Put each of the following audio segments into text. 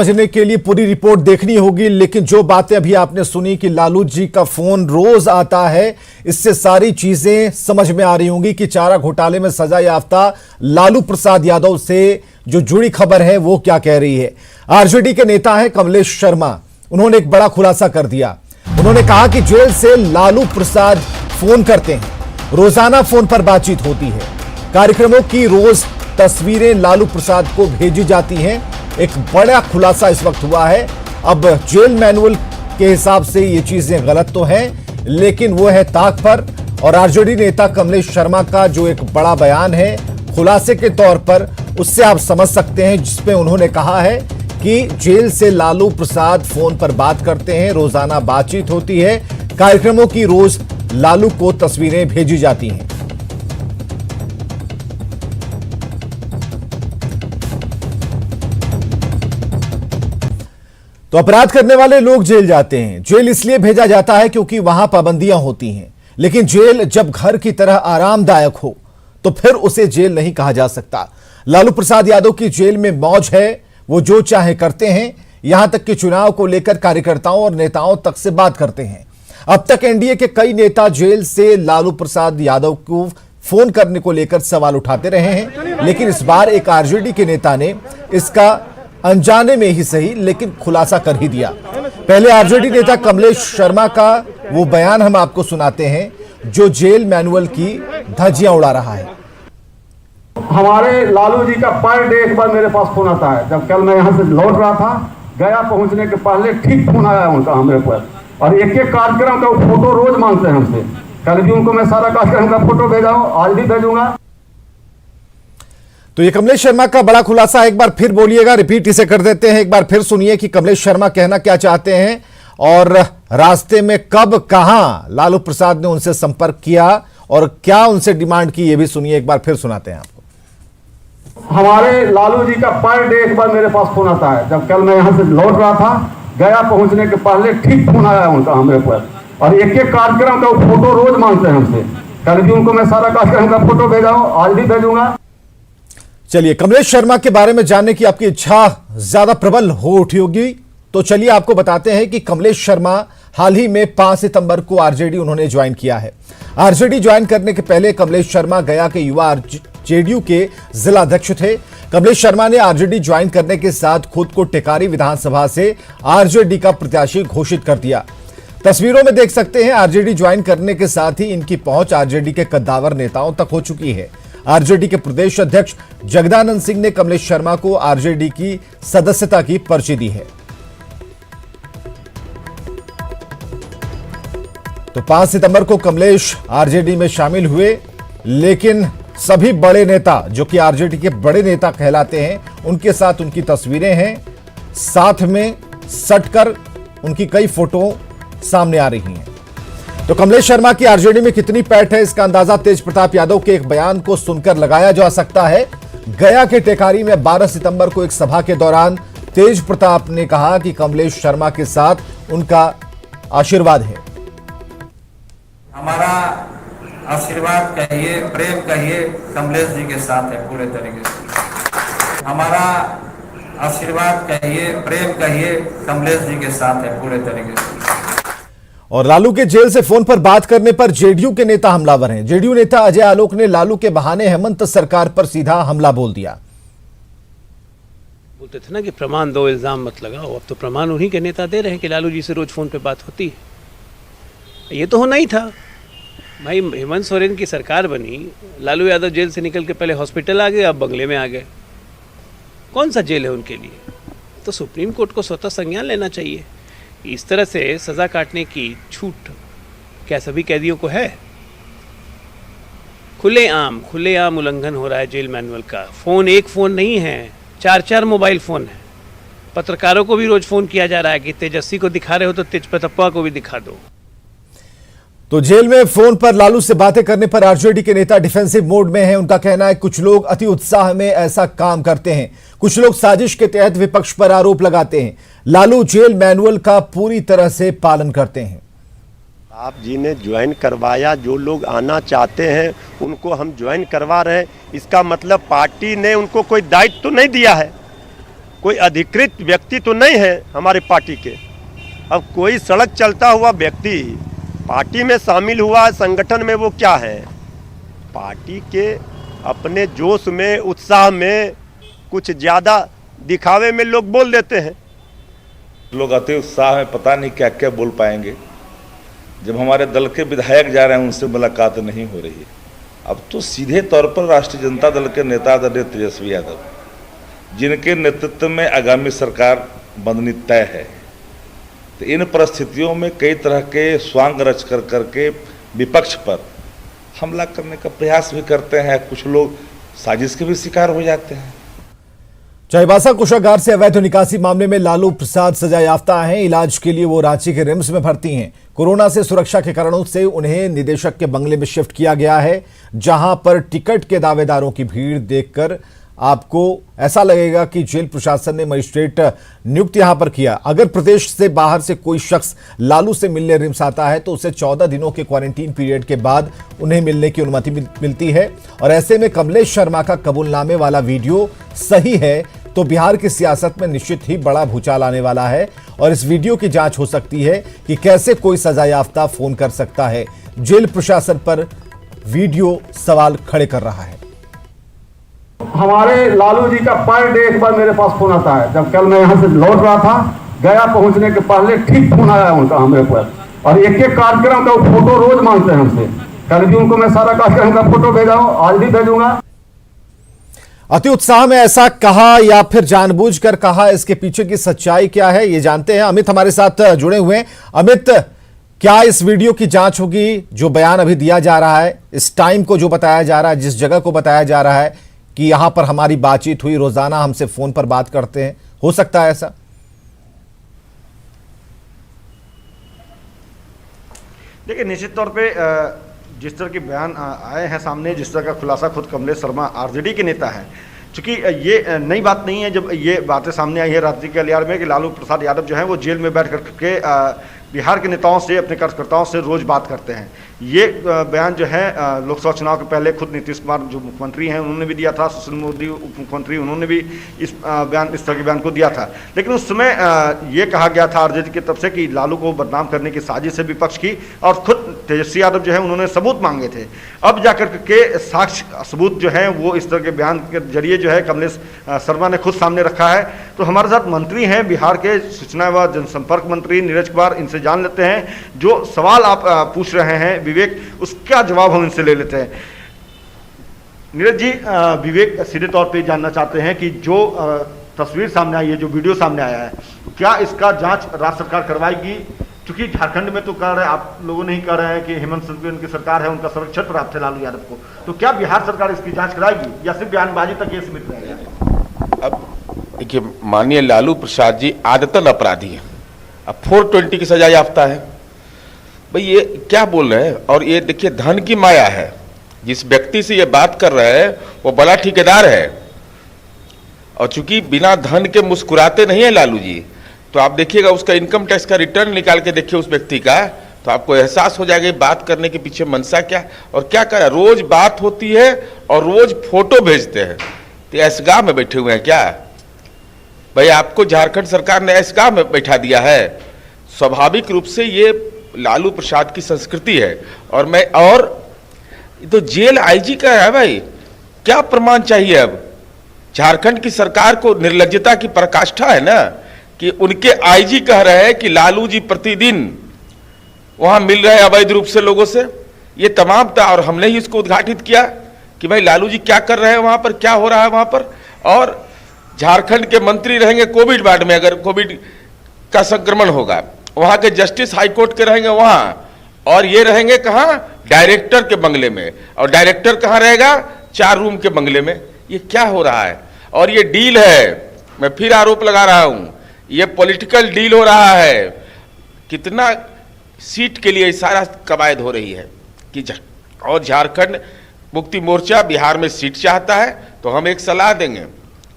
समझने के लिए पूरी रिपोर्ट देखनी होगी, लेकिन जो बातें अभी आपने सुनी कि लालू जी का फोन रोज आता है, इससे सारी चीजें समझ में आ रही होंगी कि चारा घोटाले में सजा याफ्ता लालू प्रसाद यादव से जो जुड़ी खबर है वो क्या कह रही है। आरजेडी के नेता हैं कमलेश शर्मा, उन्होंने एक बड़ा खुलासा कर दिया। उन्होंने कहा कि जेल से लालू प्रसाद फोन करते हैं, रोजाना फोन पर बातचीत होती है, कार्यक्रमों की रोज तस्वीरें लालू प्रसाद को भेजी जाती हैं। एक बड़ा खुलासा इस वक्त हुआ है। अब जेल मैनुअल के हिसाब से ये चीजें गलत तो हैं, लेकिन वो है ताक पर। और आरजेडी नेता कमलेश शर्मा का जो एक बड़ा बयान है खुलासे के तौर पर, उससे आप समझ सकते हैं, जिसमें उन्होंने कहा है कि जेल से लालू प्रसाद फोन पर बात करते हैं, रोजाना बातचीत होती है, कार्यक्रमों की रोज लालू को तस्वीरें भेजी जाती हैं। तो अपराध करने वाले लोग जेल जाते हैं। जेल इसलिए भेजा जाता है क्योंकि वहां पाबंदियां होती हैं, लेकिन जेल जब घर की तरह आरामदायक हो तो फिर उसे जेल नहीं कहा जा सकता। लालू प्रसाद यादव की जेल में मौज है, वो जो चाहे करते हैं, यहां तक कि चुनाव को लेकर कार्यकर्ताओं और नेताओं तक से बात करते हैं। अब तक एनडीए के कई नेता जेल से लालू प्रसाद यादव को फोन करने को लेकर सवाल उठाते रहे हैं, लेकिन इस बार एक आरजेडी के नेता ने इसका अनजाने में ही सही लेकिन खुलासा कर ही दिया। पहले आरजेडी नेता कमलेश शर्मा का वो बयान हम आपको सुनाते हैं जो जेल मैनुअल की धज्जियां उड़ा रहा है। हमारे लालू जी का पर डे एक बार मेरे पास फोन आता है। जब कल मैं यहाँ से लौट रहा था, गया पहुंचने के पहले ठीक फोन आया उनका हमारे पर, और एक एक कार्यक्रम का फोटो रोज मांगते हैं हमसे। कल भी उनको मैं सारा कार्यक्रम का फोटो भेजा हूँ, आज भी भेजूंगा। तो ये कमलेश शर्मा का बड़ा खुलासा, एक बार फिर बोलिएगा, रिपीट इसे कर देते हैं, एक बार फिर सुनिए कि कमलेश शर्मा कहना क्या चाहते हैं और रास्ते में कब कहां लालू प्रसाद ने उनसे संपर्क किया और क्या उनसे डिमांड की, ये भी सुनिए, एक बार फिर सुनाते हैं आपको। हमारे लालू जी का पर डे एक बार मेरे पास फोन आता है। जब कल मैं यहाँ से लौट रहा था, गया पहुंचने के पहले ठीक फोन आया उनका हमारे पर, और एक एक कार्यक्रम का फोटो रोज मांगते हैं हमसे। कल भी उनको मैं सारा कार्यक्रम का फोटो भेजा हूँ, आज भी भेजूंगा। चलिए, कमलेश शर्मा के बारे में जानने की आपकी इच्छा ज्यादा प्रबल हो उठी होगी, तो चलिए आपको बताते हैं कि कमलेश शर्मा हाल ही में 5 सितंबर को आरजेडी उन्होंने ज्वाइन किया है। आरजेडी ज्वाइन करने के पहले कमलेश शर्मा गया के युवा जेडीयू के जिला अध्यक्ष थे। कमलेश शर्मा ने आरजेडी ज्वाइन करने के साथ खुद को टेकारी विधानसभा से आरजेडी का प्रत्याशी घोषित कर दिया। तस्वीरों में देख सकते हैं, आरजेडी ज्वाइन करने के साथ ही इनकी पहुंच आरजेडी के कद्दावर नेताओं तक हो चुकी है। आरजेडी के प्रदेश अध्यक्ष जगदानंद सिंह ने कमलेश शर्मा को आरजेडी की सदस्यता की पर्ची दी है। तो 5 सितंबर को कमलेश आरजेडी में शामिल हुए, लेकिन सभी बड़े नेता जो कि आरजेडी के बड़े नेता कहलाते हैं, उनके साथ उनकी तस्वीरें हैं, साथ में सटकर उनकी कई फोटो सामने आ रही हैं। तो कमलेश शर्मा की आरजेडी में कितनी पैठ है, इसका अंदाजा तेज प्रताप यादव के एक बयान को सुनकर लगाया जा सकता है। गया के टेकारी में 12 सितंबर को एक सभा के दौरान तेज प्रताप ने कहा कि कमलेश शर्मा के साथ उनका आशीर्वाद है। हमारा आशीर्वाद कहिए, प्रेम कहिए, कमलेश जी के साथ है पूरे तरीके से। हमारा आशीर्वाद कहिए, प्रेम कहिए, कमलेश जी के साथ है पूरे तरीके से। और लालू के जेल से फोन पर बात करने पर जेडीयू के नेता हमलावर हैं। जेडीयू नेता अजय आलोक ने लालू के बहाने हेमंत सरकार पर सीधा हमला बोल दिया। बोलते थे ना कि प्रमाण दो, इल्जाम मत लगाओ। अब तो प्रमाण उन्हीं के नेता दे रहे हैं कि लालू जी से रोज फोन पे बात होती है। ये तो होना ही था भाई। हेमंत सोरेन की सरकार बनी, लालू यादव जेल से निकल के पहले हॉस्पिटल आ गए, अब बंगले में आ गए। कौन सा जेल है उनके लिए? तो सुप्रीम कोर्ट को स्वतः संज्ञान लेना चाहिए। इस तरह से सजा काटने की छूट क्या सभी कैदियों को है? खुलेआम उल्लंघन हो रहा है जेल मैनुअल का। फोन एक फोन नहीं है, 4 मोबाइल फोन है। पत्रकारों को भी रोज फोन किया जा रहा है कि तेजस्वी को दिखा रहे हो तो तेज प्रताप को भी दिखा दो। तो जेल में फोन पर लालू से बातें करने पर आरजेडी के नेता डिफेंसिव मोड में हैं। उनका कहना है कुछ लोग अति उत्साह में ऐसा काम करते हैं, कुछ लोग साजिश के तहत विपक्ष पर आरोप लगाते हैं। लालू जेल मैनुअल का पूरी तरह से पालन करते हैं। आप जी ने ज्वाइन करवाया, जो लोग आना चाहते हैं उनको हम ज्वाइन करवा रहे हैं। इसका मतलब पार्टी ने उनको कोई दायित्व तो नहीं दिया है। कोई अधिकृत व्यक्ति तो नहीं है हमारे पार्टी के। अब कोई सड़क चलता हुआ व्यक्ति पार्टी में शामिल हुआ है, संगठन में, वो क्या है? पार्टी के अपने जोश में, उत्साह में, कुछ ज़्यादा दिखावे में लोग बोल देते हैं। लोग अति उत्साह में पता नहीं क्या क्या बोल पाएंगे। जब हमारे दल के विधायक जा रहे हैं, उनसे मुलाकात नहीं हो रही है। अब तो सीधे तौर पर राष्ट्रीय जनता दल के नेता आदरणीय तेजस्वी यादव, जिनके नेतृत्व में आगामी सरकार बननी तय है, तो इन परिस्थितियों में कई तरह के स्वांग रच कर करके विपक्ष पर हमला करने का प्रयास भी करते हैं। कुछ लोग साजिश के भी शिकार हो जाते हैं। चाईबासा कोषागार से अवैध निकासी मामले में लालू प्रसाद सजायाफ्ता हैं। इलाज के लिए वो रांची के रिम्स में भर्ती हैं। कोरोना से सुरक्षा के कारणों से उन्हें निदेशक के बंगले में शिफ्ट किया गया है, जहां पर टिकट के दावेदारों की भीड़ देखकर आपको ऐसा लगेगा कि जेल प्रशासन ने मजिस्ट्रेट नियुक्त यहां पर किया। अगर प्रदेश से बाहर से कोई शख्स लालू से मिलने रिम्स आता है तो उसे 14 दिनों के क्वारंटीन पीरियड के बाद उन्हें मिलने की अनुमति मिलती है। और ऐसे में कमलेश शर्मा का कबूलनामे वाला वीडियो सही है तो बिहार की सियासत में निश्चित ही बड़ा भूचाल आने वाला है और इस वीडियो की जांच हो सकती है कि कैसे कोई सजायाफ्ता फोन कर सकता है। जेल प्रशासन पर वीडियो सवाल खड़े कर रहा है। हमारे लालू जी का पर डे एक बार मेरे पास फोन आता है। जब कल मैं यहाँ से लौट रहा था, गया पहुंचने के पहले ठीक फोन आया उनका हमारे पर, और एक एक कार्यक्रम का फोटो रोज मांगते हैं हमसे। कल भी उनको मैं सारा कार्यक्रम का फोटो भेजा हूँ, आज भी भेजूंगा। अति उत्साह में ऐसा कहा या फिर जानबूझकर कहा, इसके पीछे की सच्चाई क्या है ये जानते हैं। अमित हमारे साथ जुड़े हुए हैं। अमित, क्या इस वीडियो की जांच होगी? जो बयान अभी दिया जा रहा है, इस टाइम को जो बताया जा रहा है, जिस जगह को बताया जा रहा है कि यहां पर हमारी बातचीत हुई, रोजाना हमसे फोन पर बात करते हैं, हो सकता है ऐसा? देखिए, निश्चित तौर पे जिस तरह के बयान आए हैं सामने, जिस तरह का खुलासा खुद कमलेश शर्मा आरजेडी के नेता हैं, चूंकि ये नई बात नहीं है। जब ये बातें सामने आई है रात्रि के अलियार में कि लालू प्रसाद यादव जो हैं वो जेल में बैठ करके बिहार के नेताओं से, अपने कार्यकर्ताओं से रोज बात करते हैं। ये बयान जो है लोकसभा चुनाव के पहले खुद नीतीश कुमार जो मुख्यमंत्री हैं उन्होंने भी दिया था, सुशील मोदी उप मुख्यमंत्री उन्होंने भी इस तरह के बयान को दिया था। लेकिन उस समय ये कहा गया था आरजेडी की तरफ से कि लालू को बदनाम करने की साजिश है विपक्ष की, और खुद तेजस्वी यादव जो है उन्होंने सबूत मांगे थे। अब जाकर के साक्ष्य सबूत जो है वो इस तरह के बयान के जरिए जो है कमलेश शर्मा ने खुद सामने रखा है। तो हमारे साथ मंत्री हैं बिहार के सूचना व जनसंपर्क मंत्री नीरज कुमार, इनसे जान लेते हैं जो सवाल आप पूछ रहे हैं विवेक, उसका जवाब हम इनसे ले लेते हैं। नीरज जी, विवेक सीधे तौर पे जानना चाहते हैं कि जो तस्वीर सामने आई है, जो वीडियो सामने आया है, क्या इसका जांच राज्य सरकार करवाएगी? क्योंकि झारखंड में तो कह रहे हैं, आप लोगों नहीं कह रहे हैं कि हेमंत सोरेन की सरकार है, उनका संरक्षण प्राप्त है लालू यादव को, तो क्या बिहार सरकार इसकी जांच कराएगी या सिर्फ बयानबाजी तक ये सीमित रहेगा? अब देखिए, माननीय लालू प्रसाद जी आदतन अपराधी हैं। अब 420 की सजा याफ्ता है। भाई ये क्या बोल रहे हैं? और ये देखिए, धन की माया है। जिस व्यक्ति से ये बात कर रहे हैं वो बड़ा ठेकेदार है, और चूंकि बिना धन के मुस्कुराते नहीं है लालू जी, तो आप देखिएगा उसका इनकम टैक्स का रिटर्न निकाल के देखिए उस व्यक्ति का, तो आपको एहसास हो जाएगा बात करने के पीछे मनसा क्या और क्या कर रहा है। रोज बात होती है और रोज फोटो भेजते हैं। तो ऐसगाह में बैठे हुए हैं क्या? भाई आपको झारखंड सरकार ने ऐसगाह में बैठा दिया है। स्वाभाविक रूप से ये लालू प्रसाद की संस्कृति है। और तो जेल आईजी का है भाई, क्या प्रमाण चाहिए? अब झारखंड की सरकार को निर्लज्जता की पराकाष्ठा है ना कि उनके आईजी कह रहे हैं कि लालू जी प्रतिदिन वहां मिल रहे अवैध रूप से लोगों से। ये तमाम था, और हमने ही इसको उद्घाटित किया कि भाई लालू जी क्या कर रहे हैं वहां पर, क्या हो रहा है वहां पर। और झारखंड के मंत्री रहेंगे कोविड वार्ड में, अगर कोविड का संक्रमण होगा, वहां के जस्टिस हाईकोर्ट के रहेंगे वहां, और ये रहेंगे कहां? डायरेक्टर के बंगले में। और डायरेक्टर कहां रहेगा? 4 रूम के बंगले में। ये क्या हो रहा है? और ये डील है, मैं फिर आरोप लगा रहा हूं, ये पॉलिटिकल डील हो रहा है। कितना सीट के लिए सारा कवायद हो रही है कि और झारखंड मुक्ति मोर्चा बिहार में सीट चाहता है, तो हम एक सलाह देंगे,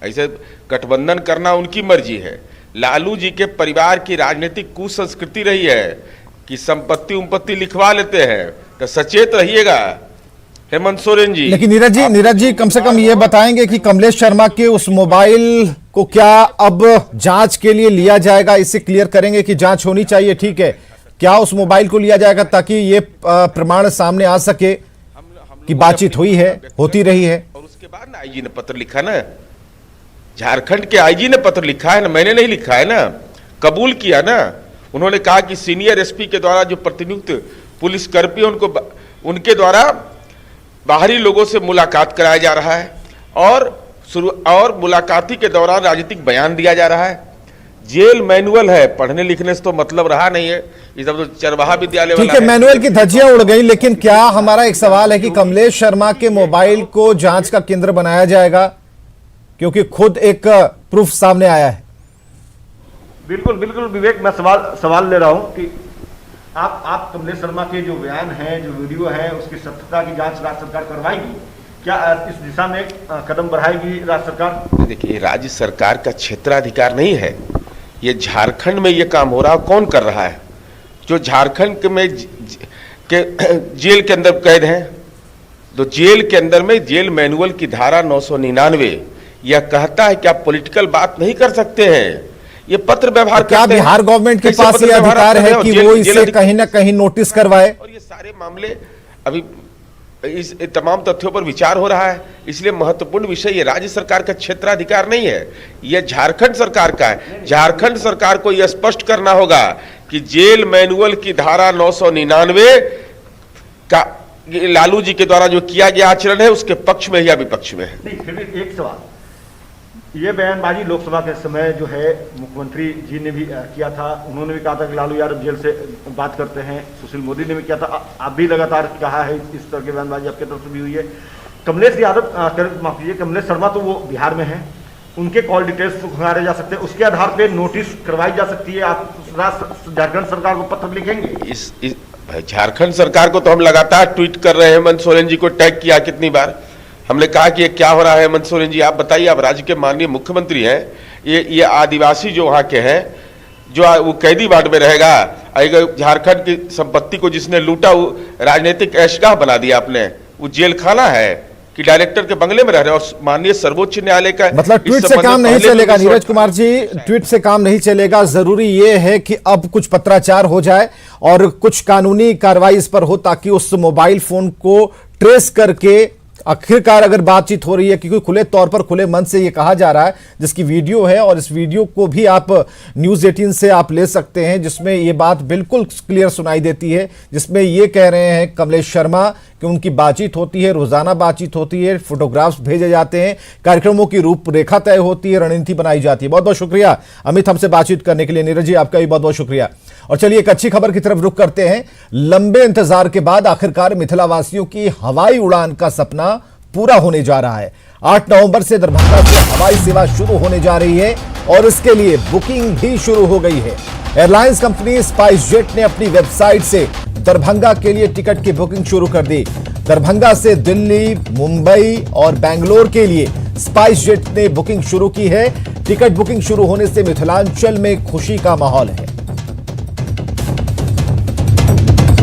ऐसे गठबंधन करना उनकी मर्जी है। लालू जी के परिवार की राजनीतिक कुसंस्कृति रही है कि संपत्ति उम्पत्ति लिखवा लेते हैं, तो सचेत रहिएगा हेमंत सोरेन जी। लेकिन नीरज जी कम से कम ये बताएंगे कि कमलेश शर्मा के उस मोबाइल को क्या अब जांच के लिए लिया जाएगा? इसे क्लियर करेंगे कि जांच होनी चाहिए, ठीक है। क्या उस मोबाइल को लिया जाएगा ताकि ये प्रमाण सामने आ सके कि बातचीत हुई है, होती रही है? और उसके बाद ना आईजी ने पत्र लिखा ना, झारखंड के आईजी ने पत्र लिखा है ना, मैंने नहीं लिखा है ना, कबूल किया ना। उन्होंने कहा कि सीनियर एसपी के द्वारा जो प्रतिनियुक्त पुलिसकर्मी उनके द्वारा बाहरी लोगों से मुलाकात कराया जा रहा है और मुलाकाती के दौरान राजनीतिक बयान दिया जा रहा है। जेल मैनुअल है, पढ़ने लिखने से तो मतलब रहा नहीं है, इस तो चरवाहा विद्यालय ठीक है, मैनुअल की धज्जियां उड़ गई। लेकिन क्या हमारा एक सवाल है कि कमलेश शर्मा के मोबाइल को जांच का केंद्र बनाया जाएगा, क्योंकि खुद एक प्रूफ सामने आया है। बिल्कुल बिल्कुल विवेक, मैं सवाल ले रहा हूं कि आप कमलेश शर्मा के जो बयान हैं, जो वीडियो है, उसकी सत्यता की जांच राज्य सरकार करवाएगी क्या? इस दिशा में कदम बढ़ाएगी राज्य सरकार? देखिए, राज्य सरकार का क्षेत्राधिकार नहीं है, ये झारखंड में ये काम हो रहा है। कौन कर रहा है? जो झारखंड में जेल के अंदर कैद हैं, तो जेल के अंदर में जेल मैनुअल की धारा 999 यह कहता है कि आप पॉलिटिकल बात नहीं कर सकते हैं। ये पत्र व्यवहार क्या बिहार गवर्नमेंट के पास ये अधिकार है कि वो इसे कहीं ना कहीं नोटिस करवाए? और ये सारे मामले अभी इस तमाम तथ्यों पर विचार हो रहा है, इसलिए महत्वपूर्ण विषय ये राज्य सरकार का क्षेत्राधिकार नहीं है, यह झारखंड सरकार का है। झारखंड सरकार को यह स्पष्ट करना होगा कि जेल मैनुअल की धारा 999 का लालू जी के द्वारा जो किया गया आचरण है उसके पक्ष में या विपक्ष में है। नहीं, फिर भी एक सवाल, ये बयानबाजी लोकसभा के समय जो है मुख्यमंत्री जी ने भी किया था। उन्होंने भी कहा था कि लालू यादव जेल से बात करते हैं। सुशील मोदी ने भी किया था। आप भी लगातार कहा है इस तरह की बयानबाजी आपकी तरफ से भी हुई है। कमलेश यादव, माफ कीजिए, कमलेश शर्मा तो वो बिहार में है, उनके कॉल डिटेल्स तो खंगाले जा सकते हैं, उसके आधार पर नोटिस करवाई जा सकती है। आप झारखंड सरकार को पत्र लिखेंगे? झारखंड सरकार को तो हम लगातार ट्वीट कर रहे हैं। हेमंत सोरेन जी को टैग किया कितनी बार, हमने कहा कि ये क्या हो रहा है। हेमंत सोरेन जी, आप बताइए, आप राज्य के माननीय मुख्यमंत्री हैं, ये आदिवासी जो वहाँ के हैं, जो वो कैदी वार्ड में रहेगा, अगर झारखंड की संपत्ति को जिसने लूटा वो राजनीतिक ऐशगाह बना दिया आपने, वो जेल खाना है कि डायरेक्टर के बंगले में रह रहे हैं। और माननीय सर्वोच्च न्यायालय का मतलब ट्वीट से काम नहीं चलेगा नीरज कुमार जी, ट्वीट से काम नहीं चलेगा। जरूरी ये है कि अब कुछ पत्राचार हो जाए और कुछ कानूनी कार्रवाई इस पर हो, ताकि उस मोबाइल फोन को ट्रेस करके आखिरकार अगर बातचीत हो रही है, क्योंकि खुले तौर पर खुले मन से ये कहा जा रहा है, जिसकी वीडियो है और इस वीडियो को भी आप न्यूज़ 18 से आप ले सकते हैं, जिसमें ये बात बिल्कुल क्लियर सुनाई देती है, जिसमें ये कह रहे हैं कमलेश शर्मा कि उनकी बातचीत होती है, रोजाना बातचीत होती है, फोटोग्राफ्स भेजे जाते हैं, कार्यक्रमों की रूपरेखा तय होती है, रणनीति बनाई जाती है। बहुत बहुत शुक्रिया अमित हमसे बातचीत करने के लिए। नीरज जी, आपका भी बहुत बहुत शुक्रिया। और चलिए एक अच्छी खबर की तरफ रुख करते हैं। लंबे इंतजार के बाद आखिरकार मिथिला वासियों की हवाई उड़ान का सपना पूरा होने जा रहा है। 8 नवंबर से दरभंगा से हवाई सेवा शुरू होने जा रही है और इसके लिए बुकिंग भी शुरू हो गई है। एयरलाइंस कंपनी स्पाइस जेट ने अपनी वेबसाइट से दरभंगा के लिए टिकट की बुकिंग शुरू कर दी। दरभंगा से दिल्ली, मुंबई और बेंगलोर के लिए स्पाइस जेट ने बुकिंग शुरू की है। टिकट बुकिंग शुरू होने से मिथिलांचल में खुशी का माहौल है।